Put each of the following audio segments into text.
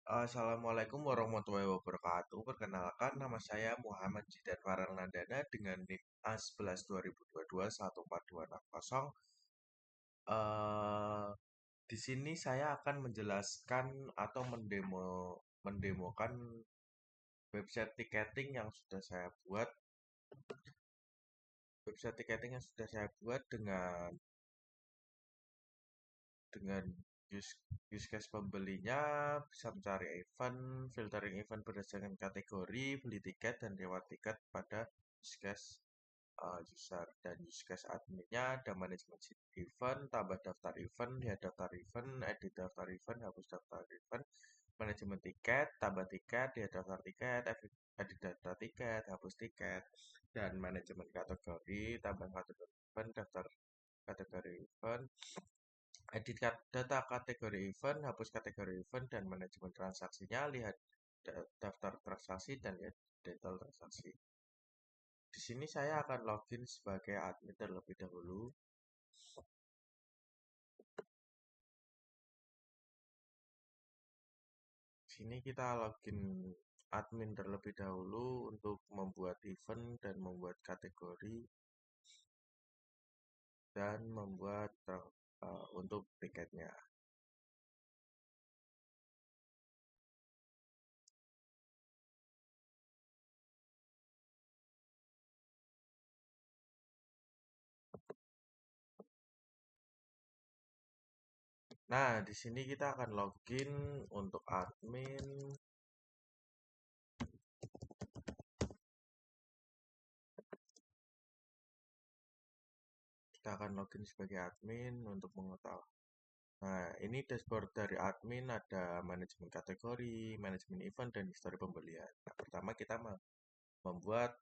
Assalamualaikum warahmatullahi wabarakatuh. Perkenalkan, nama saya Muhammad Jidan Farhanandana dengan NIK A11 2022 14260. Eh, di sini saya akan menjelaskan atau mendemokan website tiketing yang sudah saya buat. Website tiketing yang sudah saya buat dengan use, use case pembelinya bisa mencari event, filtering event berdasarkan kategori, beli tiket dan lewat tiket pada use case user dan use case adminnya ada manajemen event, tambah daftar event, lihat daftar event, edit daftar event, hapus daftar event, manajemen tiket, tambah tiket, lihat daftar tiket, edit daftar tiket, hapus tiket, dan manajemen kategori, tambah kategori event, daftar kategori event, edit data kategori event, hapus kategori event, dan manajemen transaksinya, lihat daftar transaksi dan lihat detail transaksi. Di sini saya akan login sebagai admin terlebih dahulu. Di sini kita login admin terlebih dahulu untuk membuat event dan membuat kategori dan membuat untuk tiketnya. Nah, di sini kita akan login untuk admin. Kita akan login sebagai admin untuk mengetahui. Nah, ini dashboard dari admin, ada manajemen kategori, manajemen event, dan histori pembelian. Nah, pertama kita membuat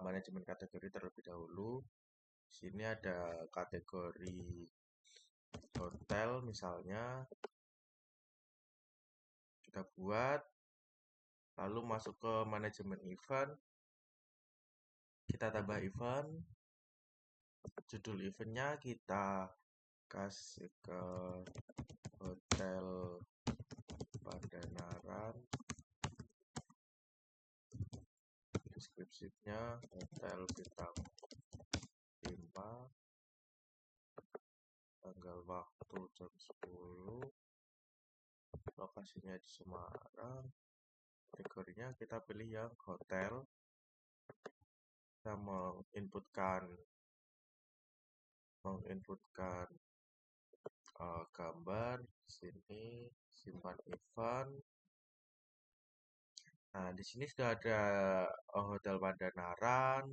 manajemen kategori terlebih dahulu. Di sini ada kategori hotel misalnya. Kita buat, lalu masuk ke manajemen event. Kita tambah event. Judul eventnya kita kasih ke Hotel Pandanaran. Deskripsinya Hotel Bintang 5, tanggal waktu jam 10, lokasinya di Semarang, kategorinya kita pilih yang hotel. Kita menginputkan gambar di sini, simpan event. Nah, di sini sudah ada Hotel Pandanaran.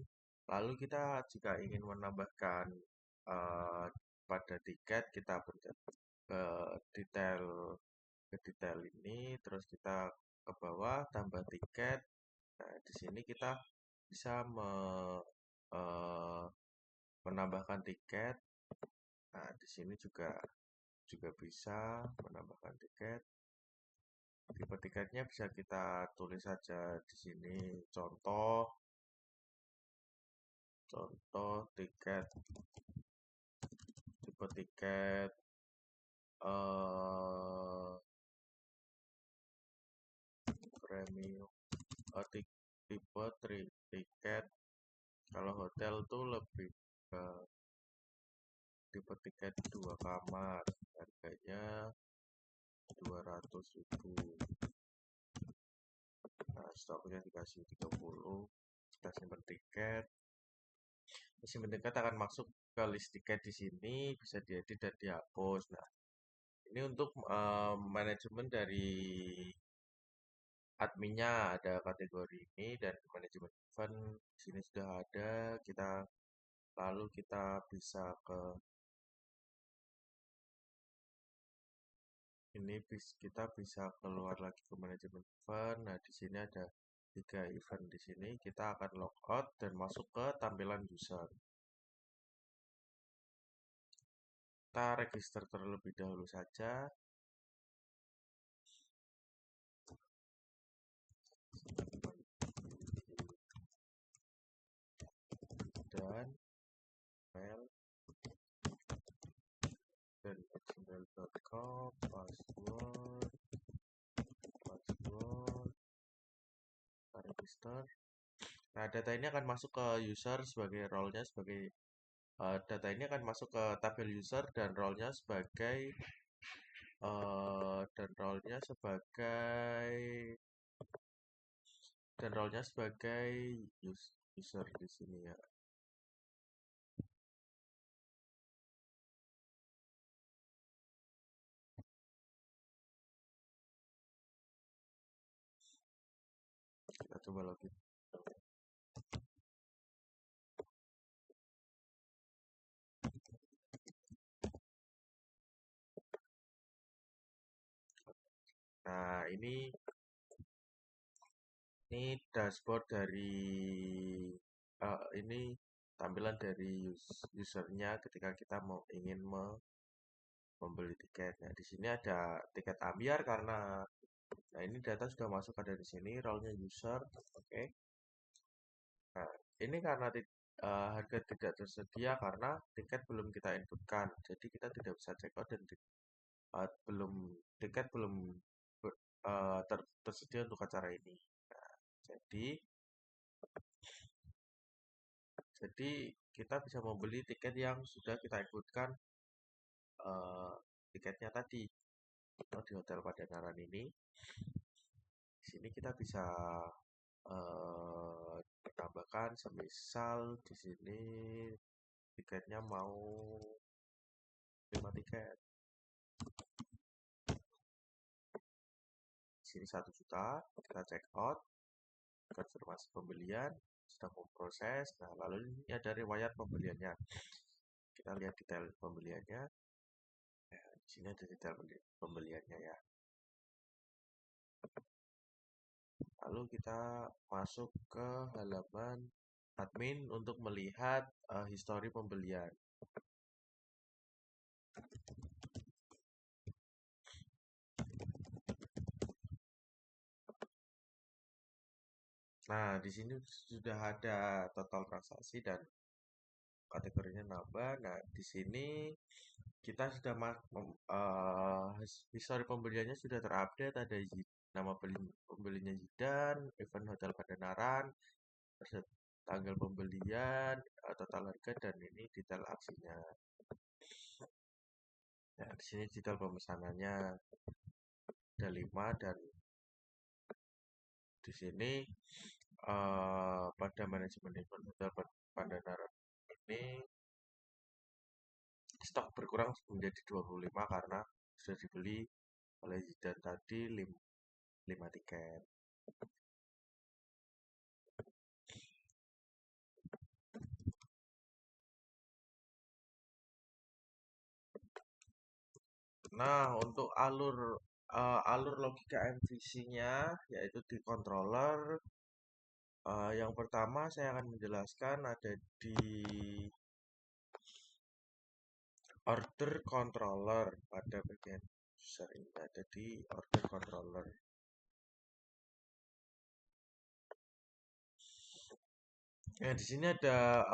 Lalu kita jika ingin menambahkan pada tiket, kita pencet ke detail ini, terus kita ke bawah tambah tiket. Nah, di sini kita bisa eh, menambahkan tiket. Nah, di sini juga bisa menambahkan tiket. Tipe tiketnya bisa kita tulis saja di sini. Contoh tiket, tipe tiket eh premium, tipe tiket. Kalau hotel tuh lebih ke tipe tiket 2 kamar, harganya 200.000. Nah, stoknya dikasih 30. Kita simpan tiket. Simpan tiket akan masuk ke list tiket di sini, bisa diedit dan dihapus. Nah, ini untuk manajemen dari adminnya, ada kategori ini dan manajemen event di sini sudah ada. Lalu kita bisa ke ini, kita bisa keluar lagi ke manajemen event. Nah, di sini ada 3 event di sini. Kita akan logout dan masuk ke tampilan user. Kita register terlebih dahulu saja. Dan email dan gmail.com, password register. Nah, data ini akan masuk ke user sebagai role-nya sebagai data ini akan masuk ke tabel user dan role-nya sebagai user di sini ya. Kita coba login. Nah, ini dashboard dari ini tampilan dari usernya ketika kita ingin membeli tiket. Nah, di sini ada tiket ambiar karena nah ini data sudah masuk ada di sini role-nya user. Oke. Nah, ini karena harga tidak tersedia karena tiket belum kita inputkan. Jadi kita tidak bisa check out dan belum tiket belum tersedia untuk acara ini. Nah, jadi jadi kita bisa membeli tiket yang sudah kita inputkan tiketnya tadi. Kalau di Hotel Padanaran ini, di sini kita bisa menambahkan semisal di sini tiketnya mau 5 tiket. Di sini 1 juta, kita check out, konfirmasi pembelian, sedang memproses. Nah, lalu ini ada riwayat pembeliannya. Kita lihat detail pembeliannya. Nah, di sini ada detail pembeliannya ya. Lalu kita masuk ke halaman admin untuk melihat histori pembelian. Nah, di sini sudah ada total transaksi dan kategorinya nambah. Nah, di sini kita sudah histori pembeliannya sudah terupdate. Ada nama pembelinya Zidan, event Hotel Padanaran, tanggal pembelian, total harga dan ini detail aksinya. Nah, di sini detail pemesanannya ada 5 dan di sini pada manajemen event Hotel Padanaran ini stok berkurang menjadi 25 karena sudah dibeli oleh Zidan tadi 5 tiket. Nah, untuk alur logika MVC-nya yaitu di controller. Yang pertama saya akan menjelaskan ada di order controller pada bagian user ini ada di order controller. Nah, di sini ada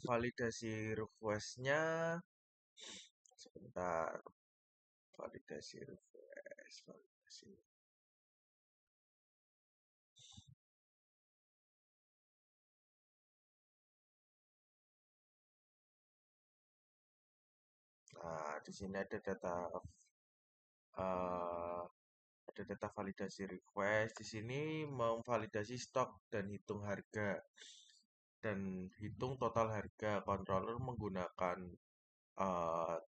validasi request-nya. Sebentar, validasi request, validasi. Nah, di sini uh, ada data validasi request. Di sini memvalidasi stok dan hitung harga dan hitung total harga. Controller menggunakan uh,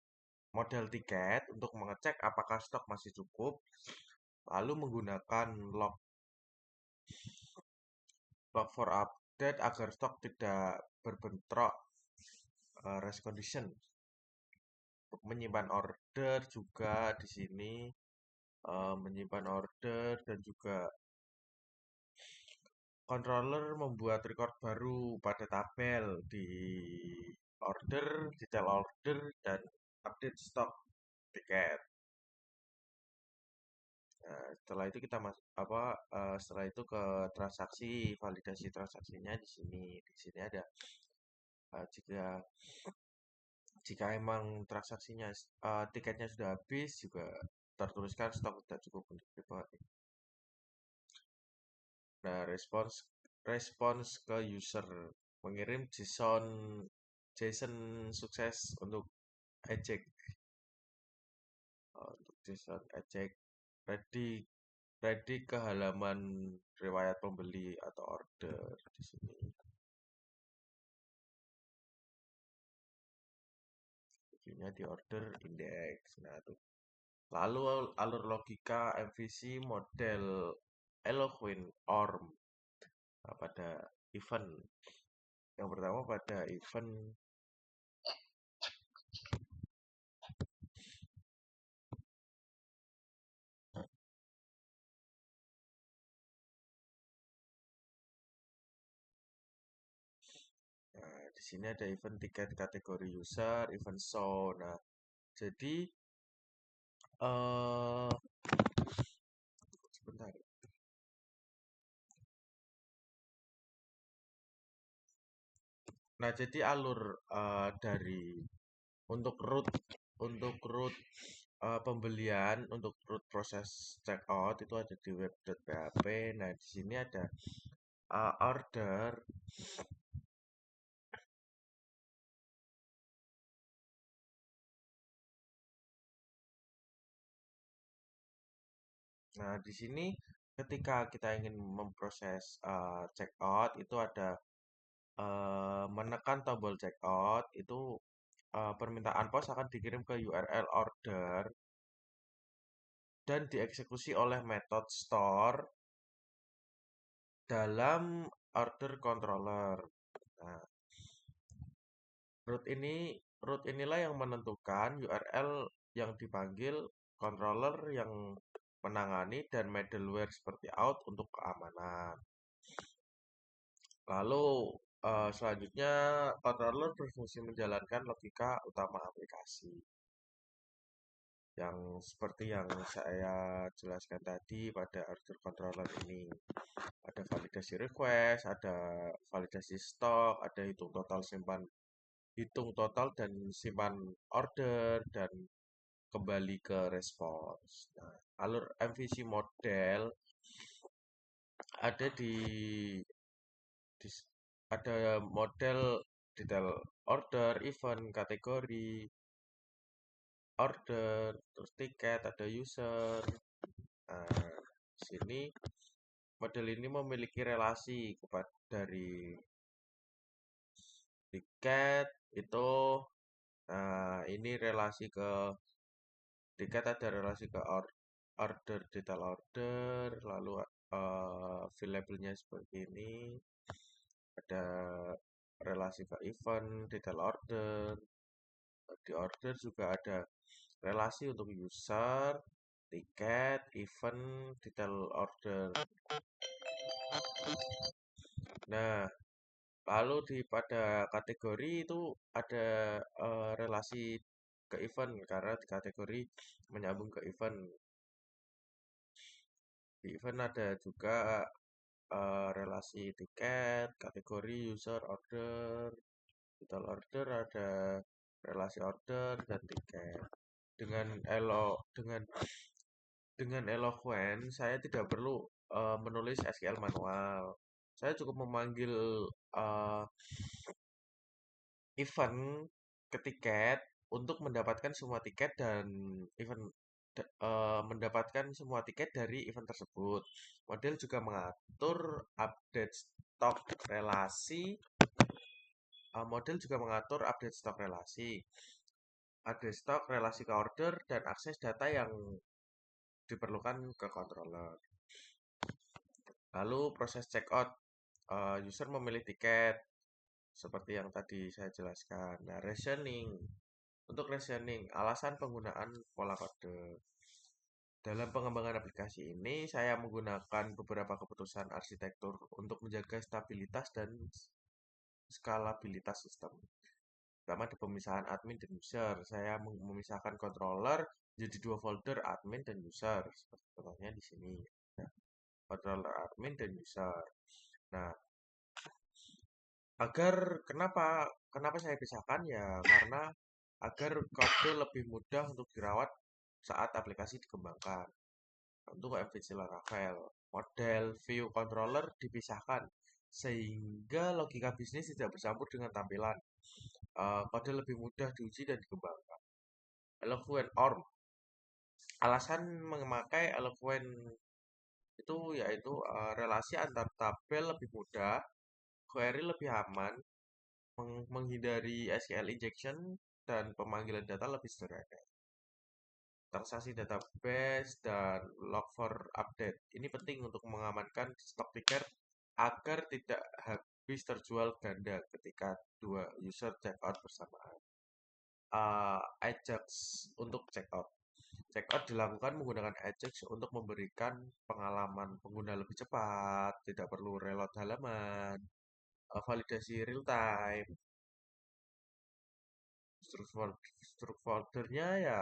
model tiket untuk mengecek apakah stok masih cukup, lalu menggunakan log for update agar stok tidak berbentrok race condition. Untuk menyimpan order juga di sini menyimpan order dan juga controller membuat record baru pada tabel di order, detail order dan update stok tiket. Nah, setelah itu kita setelah itu ke transaksi, validasi transaksinya di sini. Di sini ada jika emang transaksinya tiketnya sudah habis juga tertuliskan stok tidak cukup untuk dipakai. Nah, respons ke user mengirim JSON sukses untuk eject. Untuk JSON eject ready ready ke halaman riwayat pembeli atau order di sini. Ujungnya di order index. Nah, tuh. Lalu alur logika MVC model Eloquent ORM. Nah, pada event. Yang pertama pada event. Nah, di sini ada event tiket kategori user, event show. Nah, jadi eh sebentar. Nah, jadi alur dari untuk root pembelian, untuk root proses checkout itu ada di web.php. Nah, di sini ada order. Nah, di sini ketika kita ingin memproses checkout itu ada menekan tombol checkout itu permintaan pos akan dikirim ke URL order dan dieksekusi oleh metode store dalam order controller. Nah, root inilah yang menentukan URL yang dipanggil, controller yang menangani, dan middleware seperti out untuk keamanan. Lalu selanjutnya controller berfungsi menjalankan logika utama aplikasi. Yang seperti yang saya jelaskan tadi pada order controller ini. Ada validasi request, ada validasi stok, ada hitung total dan simpan order, dan kembali ke respons. Nah, alur MVC model ada di ada model detail order, event, kategori, order, terus tiket, ada user. Nah, di sini model ini memiliki relasi kepada dari tiket itu. Nah, ini relasi ke tiket, ada relasi ke order, detail order, lalu fill labelnya seperti ini. Ada relasi ke event, detail order. Di order juga ada relasi untuk user, tiket, event, detail order. Nah, lalu pada kategori itu ada relasi ke event karena di kategori menyambung ke event. Di event ada juga relasi tiket, kategori, user, order, detail order, ada relasi order dan tiket. Dengan Eloquent, saya tidak perlu menulis SQL manual. Saya cukup memanggil uh, event ke tiket untuk mendapatkan semua tiket dan event mendapatkan semua tiket dari event tersebut. Model juga mengatur update stok relasi. Model juga mengatur update stok relasi, update stok relasi ke order, dan akses data yang diperlukan ke controller. Lalu proses checkout, user memilih tiket seperti yang tadi saya jelaskan. Nah, rationing. Untuk rationing, alasan penggunaan pola kode. Dalam pengembangan aplikasi ini, saya menggunakan beberapa keputusan arsitektur untuk menjaga stabilitas dan skalabilitas sistem. Pertama ada pemisahan admin dan user. Saya memisahkan controller jadi dua folder, admin dan user. Seperti contohnya di sini. Nah, controller admin dan user. Nah, kenapa saya pisahkan ya karena agar kode lebih mudah untuk dirawat saat aplikasi dikembangkan untuk MVC Laravel. model view controller dipisahkan sehingga logika bisnis tidak bercampur dengan tampilan. Kode lebih mudah diuji dan dikembangkan. Eloquent ORM. Alasan memakai Eloquent itu yaitu relasi antar tabel lebih mudah, query lebih aman, menghindari SQL injection, dan pemanggilan data lebih sederhana. Transaksi database dan log for update. Ini penting untuk mengamankan stok tiket agar tidak habis terjual ganda ketika dua user checkout bersamaan. Ajax untuk checkout. Checkout dilakukan menggunakan Ajax untuk memberikan pengalaman pengguna lebih cepat, tidak perlu reload halaman, validasi real time, struktur foldernya ya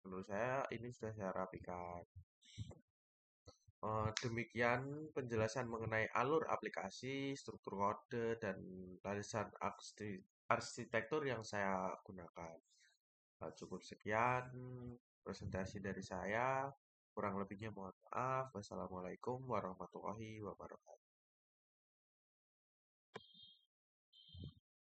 menurut saya ini sudah saya rapikan. Demikian penjelasan mengenai alur aplikasi, struktur kode, dan barisan arsitektur yang saya gunakan. Cukup sekian presentasi dari saya. Kurang lebihnya mohon maaf. Wassalamualaikum warahmatullahi wabarakatuh.